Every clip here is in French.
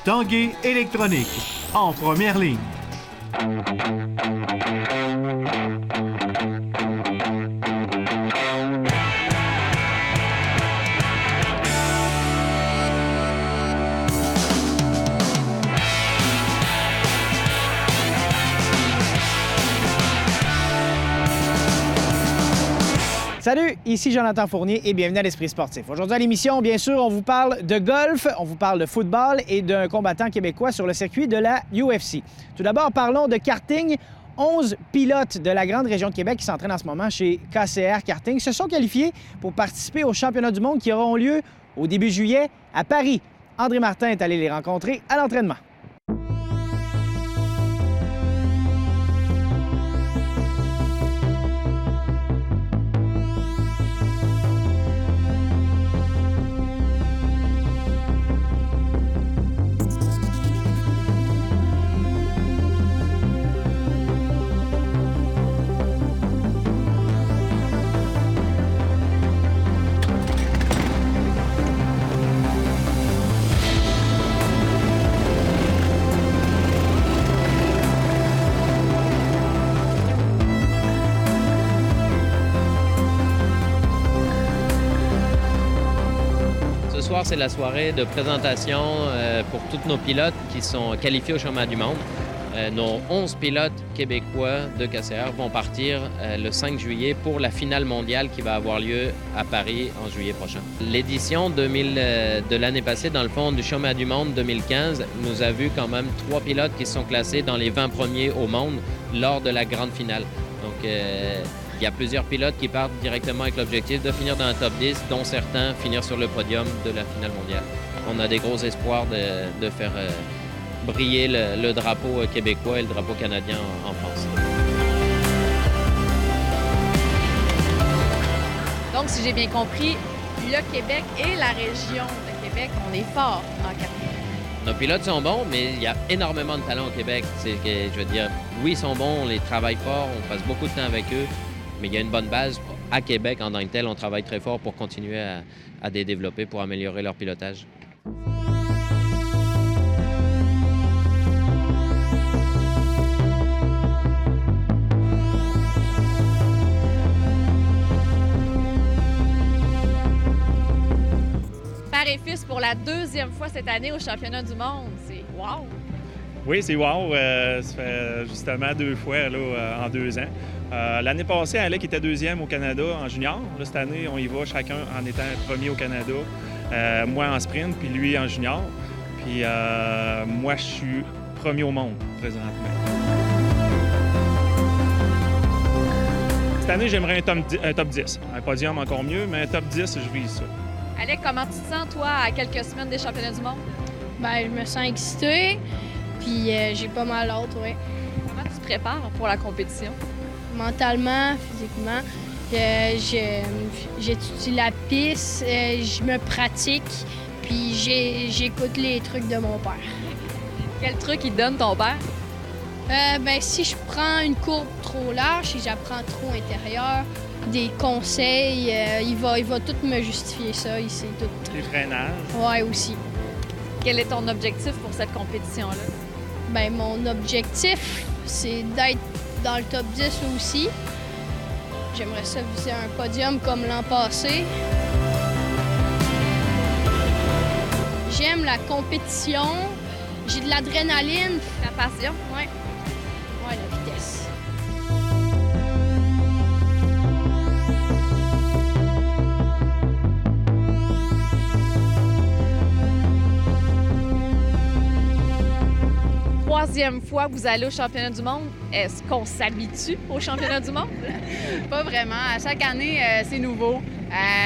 Tanguay Électronique, en première ligne. Salut, ici Jonathan Fournier et bienvenue à l'Esprit sportif. Aujourd'hui à l'émission, bien sûr, on vous parle de golf, on vous parle de football et d'un combattant québécois sur le circuit de la UFC. Tout d'abord, parlons de karting. 11 pilotes de la grande région de Québec qui s'entraînent en ce moment chez KCR Karting se sont qualifiés pour participer aux championnats du monde qui auront lieu au début juillet à Paris. André Martin est allé les rencontrer à l'entraînement. Ce soir, c'est la soirée de présentation pour tous nos pilotes qui sont qualifiés au championnat du monde. Nos 11 pilotes québécois de KCR vont partir le 5 juillet pour la finale mondiale qui va avoir lieu à Paris en juillet prochain. L'édition de l'année passée, dans le fond, du championnat du monde 2015, nous a vu quand même 3 pilotes qui se sont classés dans les 20 premiers au monde lors de la grande finale. Donc, il y a plusieurs pilotes qui partent directement avec l'objectif de finir dans le top 10, dont certains finir sur le podium de la finale mondiale. On a des gros espoirs de faire briller le drapeau québécois et le drapeau canadien en France. Donc, si j'ai bien compris, le Québec et la région de Québec, on est fort en karting. Nos pilotes sont bons, mais il y a énormément de talent au Québec. Je veux dire, oui, ils sont bons, on les travaille fort, on passe beaucoup de temps avec eux, mais il y a une bonne base. À Québec, en tant que tel, on travaille très fort pour continuer à les développer, pour améliorer leur pilotage. Père et fils pour la deuxième fois cette année au championnat du monde. C'est wow! Oui, c'est wow. Ça fait justement 2 fois là, en 2 ans. L'année passée, Alec était 2e au Canada en junior. Là, cette année, on y va chacun en étant premier au Canada. Moi en sprint, puis lui en junior. Puis moi, je suis premier au monde présentement. Cette année, j'aimerais un top 10. Un podium encore mieux, mais un top 10, je vise ça. Alec, comment tu te sens, toi, à quelques semaines des championnats du monde? Bien, je me sens excitée, puis j'ai pas mal hâte, oui. Comment tu te prépares pour la compétition? Mentalement, physiquement, j'étudie la piste, je me pratique, puis j'écoute les trucs de mon père. Quel truc il donne ton père? Ben, si je prends une courbe trop large, si j'apprends trop intérieur, des conseils, il va tout me justifier ça, il sait tout. Les freinages. Ouais, aussi. Quel est ton objectif pour cette compétition-là? Ben, mon objectif, c'est d'être dans le top 10 aussi. J'aimerais ça viser un podium comme l'an passé. J'aime la compétition. J'ai de l'adrénaline. Ta passion? Oui. Ouais, la vitesse. Troisième fois que vous allez au championnat du monde, est-ce qu'on s'habitue au championnat du monde? Pas vraiment. À chaque année, c'est nouveau.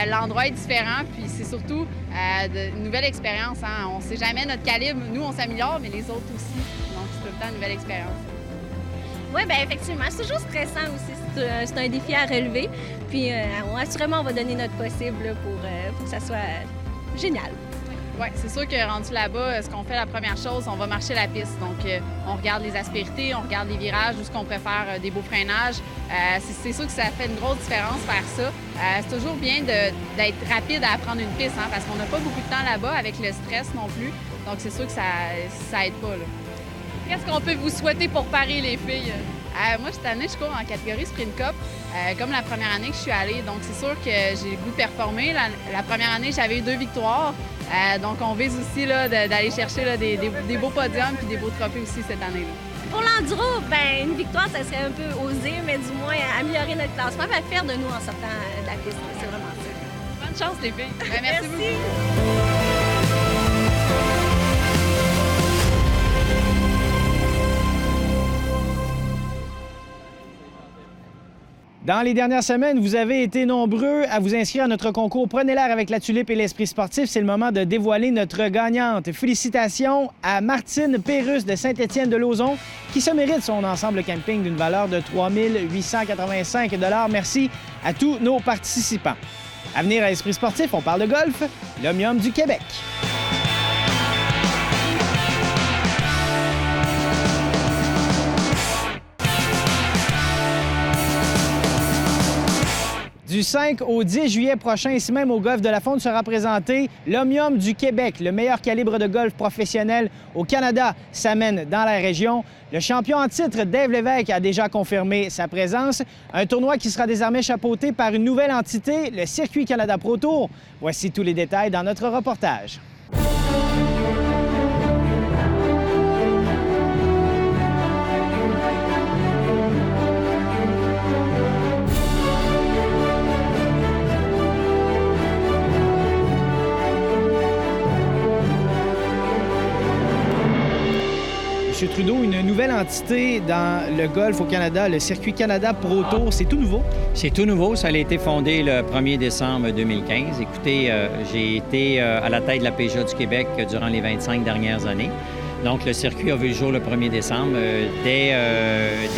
L'endroit est différent, puis c'est surtout une nouvelle expérience. Hein. On ne sait jamais notre calibre. Nous, on s'améliore, mais les autres aussi. Donc, c'est tout le temps une nouvelle expérience. Oui, bien effectivement. C'est toujours stressant aussi. C'est un défi à relever. Puis, assurément, on va donner notre possible là, pour que ça soit génial. Oui, c'est sûr que rendu là-bas, ce qu'on fait la première chose, on va marcher la piste. Donc, on regarde les aspérités, on regarde les virages, où ce qu'on préfère des beaux freinages. C'est sûr que ça fait une grosse différence faire ça. C'est toujours bien d'être rapide à apprendre une piste, hein, parce qu'on n'a pas beaucoup de temps là-bas avec le stress non plus. Donc, c'est sûr que ça aide pas, là. Qu'est-ce qu'on peut vous souhaiter pour Paris, les filles? Moi, cette année, je cours en catégorie Sprint Cup, comme la première année que je suis allée. Donc, c'est sûr que j'ai le goût de performer. La première année, j'avais eu 2 victoires. Donc, on vise aussi là, d'aller chercher là, des beaux podiums puis des beaux trophées aussi cette année-là. Pour l'enduro, ben une victoire, ça serait un peu osé, mais du moins améliorer notre classement, être fiers de nous en sortant de la piste. C'est vraiment ça. Bonne chance, les filles. Merci beaucoup. Dans les dernières semaines, vous avez été nombreux à vous inscrire à notre concours Prenez l'air avec la tulipe et l'esprit sportif. C'est le moment de dévoiler notre gagnante. Félicitations à Martine Pérusse de Saint-Étienne-de-Lauzon qui se mérite son ensemble camping d'une valeur de 3 885 $. Merci à tous nos participants. À venir à Esprit sportif, on parle de golf, l'Omnium du Québec. Du 5 au 10 juillet prochain, ici même au Golf de la Fonte, sera présenté l'Omnium du Québec, le meilleur calibre de golf professionnel au Canada, s'amène dans la région. Le champion en titre, Dave Lévesque, a déjà confirmé sa présence. Un tournoi qui sera désormais chapeauté par une nouvelle entité, le Circuit Canada Pro Tour. Voici tous les détails dans notre reportage. M. Trudeau, une nouvelle entité dans le golf au Canada, le Circuit Canada Pro Tour, c'est tout nouveau? C'est tout nouveau. Ça a été fondé le 1er décembre 2015. Écoutez, j'ai été à la tête de la PGA du Québec durant les 25 dernières années. Donc, le circuit a vu le jour le 1er décembre. Dès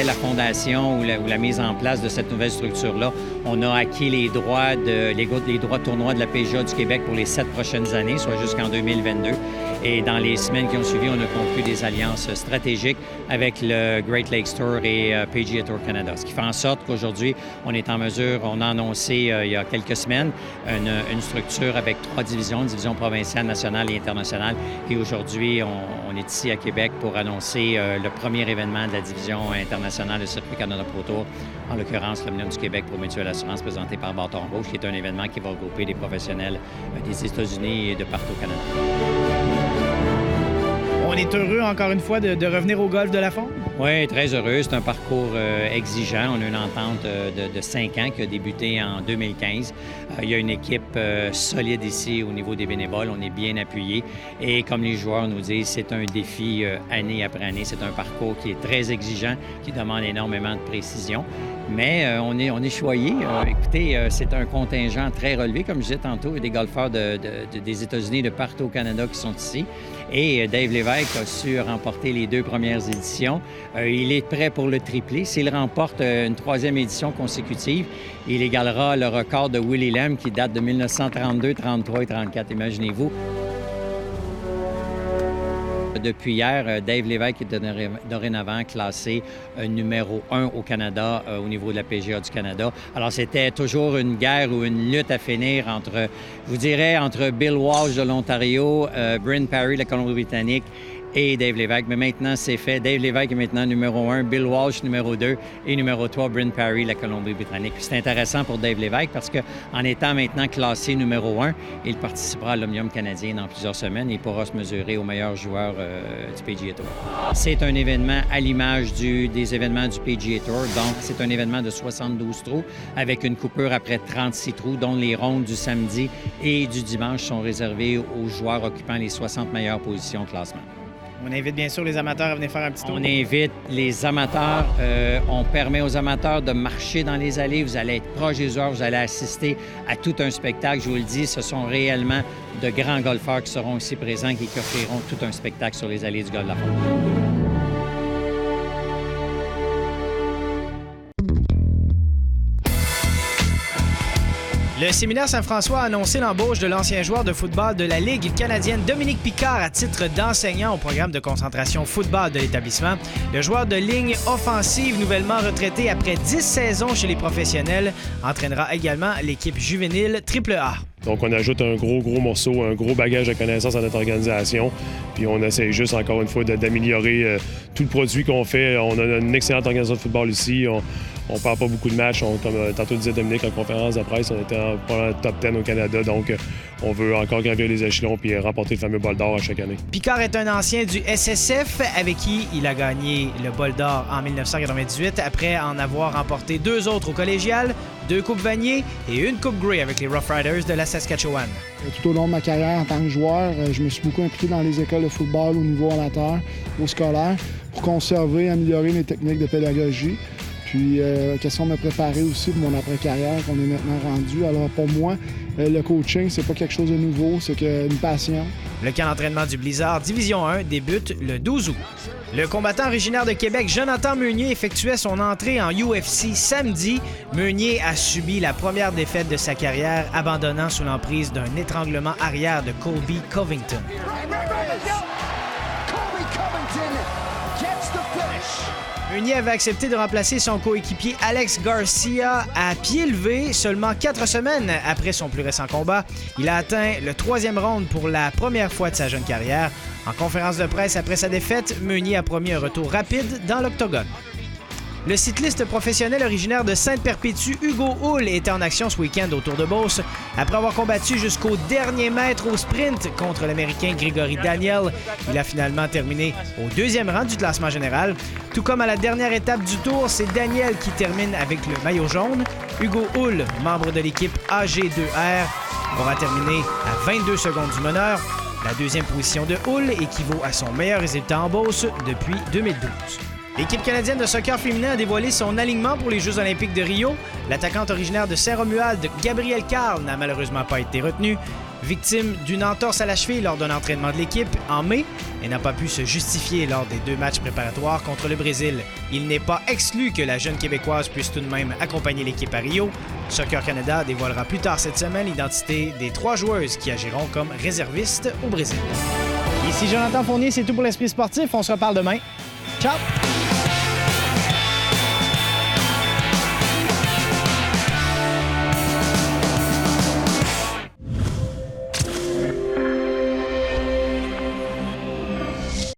la fondation ou la mise en place de cette nouvelle structure-là, on a acquis les droits de tournoi de la PGA du Québec pour les 7 prochaines années, soit jusqu'en 2022. Et dans les semaines qui ont suivi, on a conclu des alliances stratégiques avec le Great Lakes Tour et PGA Tour Canada. Ce qui fait en sorte qu'aujourd'hui, on est en mesure, on a annoncé il y a quelques semaines une structure avec 3 divisions, division provinciale, nationale et internationale. Et aujourd'hui, on est ici à Québec pour annoncer le premier événement de la division internationale du Circuit Canada Pro Tour, en l'occurrence l'Omnium du Québec pour Mutuelle Assurance présenté par Bâton Rouge, qui est un événement qui va regrouper des professionnels des États-Unis et de partout au Canada. On est heureux, encore une fois, de revenir au Golf de la Fonte? Oui, très heureux. C'est un parcours exigeant. On a une entente de 5 ans qui a débuté en 2015. Il y a une équipe solide ici au niveau des bénévoles. On est bien appuyés. Et comme les joueurs nous disent, c'est un défi année après année. C'est un parcours qui est très exigeant, qui demande énormément de précision. Mais on est choyés. Écoutez, c'est un contingent très relevé, comme je disais tantôt. Il y a des golfeurs des États-Unis, de partout au Canada qui sont ici. Et Dave Lévesque a su remporter les 2 premières éditions. Il est prêt pour le triplé. S'il remporte une 3e édition consécutive, il égalera le record de Willie Lamb qui date de 1932, 33 et 34. Imaginez-vous. Depuis hier, Dave Lévesque est dorénavant classé numéro 1 au Canada au niveau de la PGA du Canada. Alors, c'était toujours une guerre ou une lutte à finir entre Bill Walsh de l'Ontario, Bryn Parry de la Colombie-Britannique et Dave Lévesque. Mais maintenant, c'est fait. Dave Lévesque est maintenant numéro 1, Bill Walsh numéro 2 et numéro 3, Bryn Parry de la Colombie-Britannique. C'est intéressant pour Dave Lévesque parce qu'en étant maintenant classé numéro 1, il participera à l'Omnium canadien dans plusieurs semaines et il pourra se mesurer aux meilleurs joueurs du PGA Tour. C'est un événement à l'image des événements du PGA Tour. Donc, c'est un événement de 72 trous avec une coupure après 36 trous, dont les rondes du samedi et du dimanche sont réservées aux joueurs occupant les 60 meilleures positions au classement. On invite bien sûr les amateurs à venir faire un petit tour. On invite les amateurs. On permet aux amateurs de marcher dans les allées. Vous allez être proche des joueurs. Vous allez assister à tout un spectacle. Je vous le dis, ce sont réellement de grands golfeurs qui seront ici présents et qui offriront tout un spectacle sur les allées du Golf de la Fonte. Le séminaire Saint-François a annoncé l'embauche de l'ancien joueur de football de la Ligue canadienne Dominique Picard à titre d'enseignant au programme de concentration football de l'établissement. Le joueur de ligne offensive, nouvellement retraité après 10 saisons chez les professionnels, entraînera également l'équipe juvénile AAA. Donc, on ajoute un gros morceau, un gros bagage de connaissances à notre organisation. Puis, on essaie juste, encore une fois, d'améliorer tout le produit qu'on fait. On a une excellente organisation de football ici. On ne perd pas beaucoup de matchs. Comme tantôt disait Dominique en conférence de presse, on était dans le top 10 au Canada. Donc, on veut encore gravir les échelons puis remporter le fameux bol d'or à chaque année. Picard est un ancien du SSF avec qui il a gagné le bol d'or en 1998 après en avoir remporté 2 autres au collégial, 2 coupes Vanier et une coupe Grey avec les Rough Riders de la Saskatchewan. Tout au long de ma carrière en tant que joueur, je me suis beaucoup impliqué dans les écoles de football au niveau amateur, au scolaire, pour conserver et améliorer mes techniques de pédagogie. Puis, question de me préparer aussi pour mon après-carrière qu'on est maintenant rendu. Alors, pour moi, le coaching, c'est pas quelque chose de nouveau, c'est une passion. Le camp d'entraînement du Blizzard Division 1 débute le 12 août. Le combattant originaire de Québec, Jonathan Meunier, effectuait son entrée en UFC samedi. Meunier a subi la première défaite de sa carrière, abandonnant sous l'emprise d'un étranglement arrière de Colby Covington. Meunier avait accepté de remplacer son coéquipier Alex Garcia à pied levé seulement 4 semaines après son plus récent combat. Il a atteint le 3e round pour la première fois de sa jeune carrière. En conférence de presse après sa défaite, Meunier a promis un retour rapide dans l'octogone. Le cycliste professionnel originaire de Sainte-Perpétue, Hugo Hull, était en action ce week-end au Tour de Beauce. Après avoir combattu jusqu'au dernier mètre au sprint contre l'Américain Gregory Daniel, il a finalement terminé au 2e rang du classement général. Tout comme à la dernière étape du Tour, c'est Daniel qui termine avec le maillot jaune. Hugo Hull, membre de l'équipe AG2R, aura terminé à 22 secondes du meneur. La 2e position de Hull équivaut à son meilleur résultat en Beauce depuis 2012. L'équipe canadienne de soccer féminin a dévoilé son alignement pour les Jeux olympiques de Rio. L'attaquante originaire de Saint-Romuald, Gabrielle Carl, n'a malheureusement pas été retenue. Victime d'une entorse à la cheville lors d'un entraînement de l'équipe en mai, elle n'a pas pu se justifier lors des 2 matchs préparatoires contre le Brésil. Il n'est pas exclu que la jeune Québécoise puisse tout de même accompagner l'équipe à Rio. Soccer Canada dévoilera plus tard cette semaine l'identité des 3 joueuses qui agiront comme réservistes au Brésil. Ici Jonathan Fournier, c'est tout pour l'Esprit sportif. On se reparle demain. Ciao!